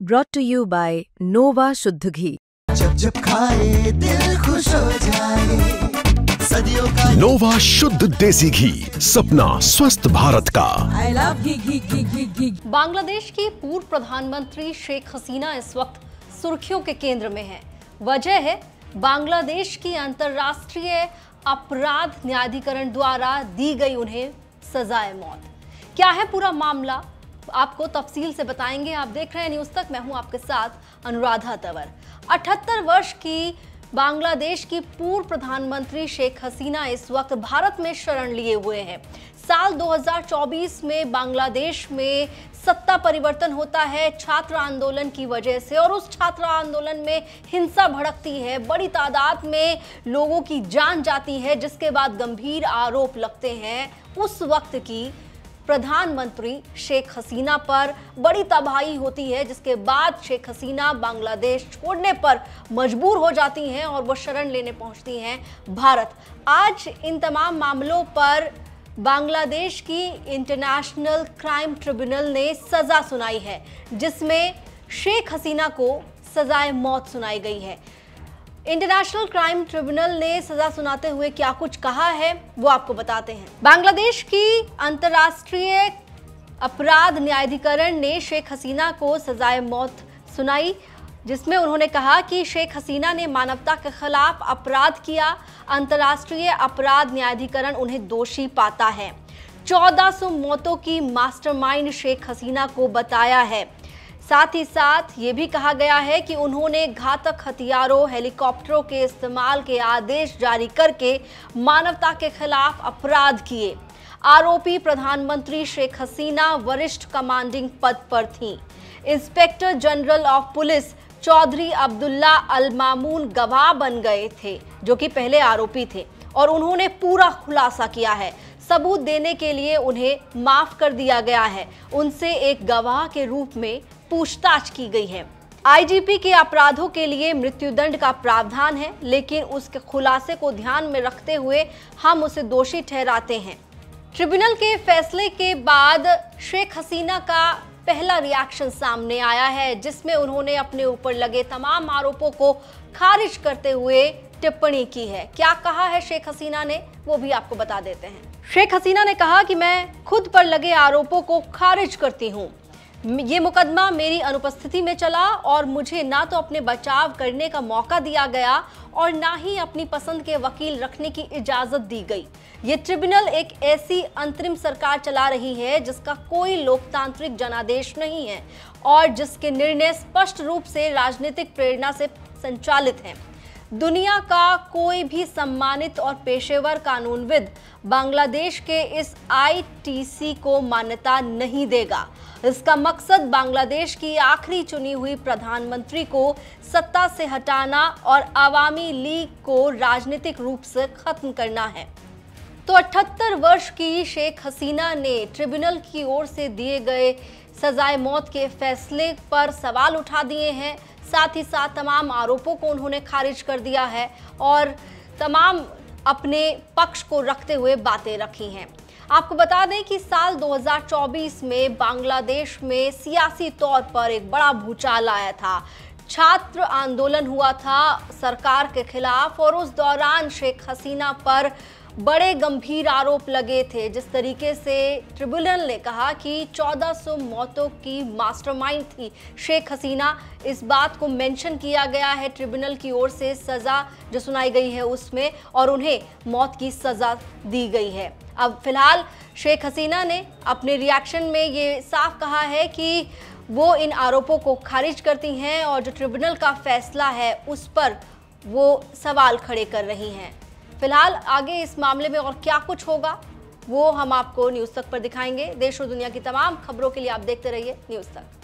brought to you by Nova शुद्ध घी। जब जब खाए दिल खुश हो जाए, सदियों का नोवा शुद्ध देसी घी, सपना स्वस्थ भारत का। I love घी। बांग्लादेश की पूर्व प्रधानमंत्री शेख हसीना इस वक्त सुर्खियों के केंद्र में है। वजह है बांग्लादेश की अंतर्राष्ट्रीय अपराध न्यायाधिकरण द्वारा दी गई उन्हें सजाए मौत। क्या है पूरा मामला, आपको तफसील से बताएंगे। आप देख रहे हैं न्यूज़ तक, मैं हूं आपके साथ अनुराधा तंवर। 78 वर्ष की बांग्लादेश की पूर्व प्रधानमंत्री शेख हसीना इस वक्त भारत में शरण लिए हुए हैं। साल 2024 में बांग्लादेश में सत्ता परिवर्तन होता है छात्र आंदोलन की वजह से, और उस छात्र आंदोलन में हिंसा भड़कती है, बड़ी तादाद में लोगों की जान जाती है, जिसके बाद गंभीर आरोप लगते हैं उस वक्त की प्रधानमंत्री शेख हसीना पर। बड़ी तबाही होती है, जिसके बाद शेख हसीना बांग्लादेश छोड़ने पर मजबूर हो जाती हैं और वो शरण लेने पहुंचती हैं भारत। आज इन तमाम मामलों पर बांग्लादेश की इंटरनेशनल क्राइम ट्रिब्यूनल ने सजा सुनाई है, जिसमें शेख हसीना को सजाए मौत सुनाई गई है। इंटरनेशनल क्राइम ट्रिब्यूनल ने सजा सुनाते हुए क्या कुछ कहा है वो आपको बताते हैं। बांग्लादेश की अंतर्राष्ट्रीय अपराध न्यायाधिकरण ने शेख हसीना को सजाए मौत सुनाई, जिसमें उन्होंने कहा कि शेख हसीना ने मानवता के खिलाफ अपराध किया। अंतर्राष्ट्रीय अपराध न्यायाधिकरण उन्हें दोषी पाता है। 1400 मौतों की मास्टरमाइंड शेख हसीना को बताया है। साथ ही साथ ये भी कहा गया है कि उन्होंने घातक हथियारों, हेलीकॉप्टरों के इस्तेमाल के आदेश जारी करके मानवता के खिलाफ अपराध किए। आरोपी प्रधानमंत्री शेख हसीना वरिष्ठ कमांडिंग पद पर थीं। Inspector general of police Chowdhury Abdullah Al Mamun गवाह बन गए थे, जो कि पहले आरोपी थे, और उन्होंने पूरा खुलासा किया है। सबूत देने के लिए उन्हें माफ कर दिया गया है। उनसे एक गवाह के रूप में पूछताछ की गई है। आईजीपी के अपराधों के लिए मृत्युदंड का प्रावधान है, लेकिन उसके खुलासे को ध्यान में रखते हुए हम उसे दोषी ठहराते हैं। ट्रिब्यूनल के फैसले के बाद शेख हसीना का पहला रिएक्शन सामने आया है, जिसमें उन्होंने अपने ऊपर लगे तमाम आरोपों को खारिज करते हुए टिप्पणी की है। क्या कहा है शेख हसीना ने, वो भी आपको बता देते हैं। शेख हसीना ने कहा कि मैं खुद पर लगे आरोपों को खारिज करती हूँ। ये मुकदमा मेरी अनुपस्थिति में चला और मुझे ना तो अपने बचाव करने का मौका दिया गया और ना ही अपनी पसंद के वकील रखने की इजाजत दी गई। ये ट्रिब्यूनल एक ऐसी अंतरिम सरकार चला रही है जिसका कोई लोकतांत्रिक जनादेश नहीं है और जिसके निर्णय स्पष्ट रूप से राजनीतिक प्रेरणा से संचालित हैं। दुनिया का कोई भी सम्मानित और पेशेवर कानूनविद बांग्लादेश के इस आईटीसी को मान्यता नहीं देगा। इसका मकसद बांग्लादेश की आखिरी चुनी हुई प्रधानमंत्री को सत्ता से हटाना और अवामी लीग को राजनीतिक रूप से खत्म करना है। तो 78 वर्ष की शेख हसीना ने ट्रिब्यूनल की ओर से दिए गए सजाए मौत के फैसले पर सवाल उठा दिए हैं। साथ ही साथ तमाम आरोपों को उन्होंने खारिज कर दिया है और तमाम अपने पक्ष को रखते हुए बातें रखी हैं। आपको बता दें कि साल 2024 में बांग्लादेश में सियासी तौर पर एक बड़ा भूचाल आया था। छात्र आंदोलन हुआ था सरकार के खिलाफ और उस दौरान शेख हसीना पर बड़े गंभीर आरोप लगे थे। जिस तरीके से ट्रिब्यूनल ने कहा कि 1400 मौतों की मास्टरमाइंड थी शेख हसीना, इस बात को मेंशन किया गया है ट्रिब्यूनल की ओर से। सज़ा जो सुनाई गई है उसमें, और उन्हें मौत की सज़ा दी गई है। अब फिलहाल शेख हसीना ने अपने रिएक्शन में ये साफ कहा है कि वो इन आरोपों को खारिज करती हैं और जो ट्रिब्यूनल का फैसला है उस पर वो सवाल खड़े कर रही हैं। फिलहाल आगे इस मामले में और क्या कुछ होगा वो हम आपको न्यूज़ तक पर दिखाएंगे। देश और दुनिया की तमाम खबरों के लिए आप देखते रहिए न्यूज़ तक।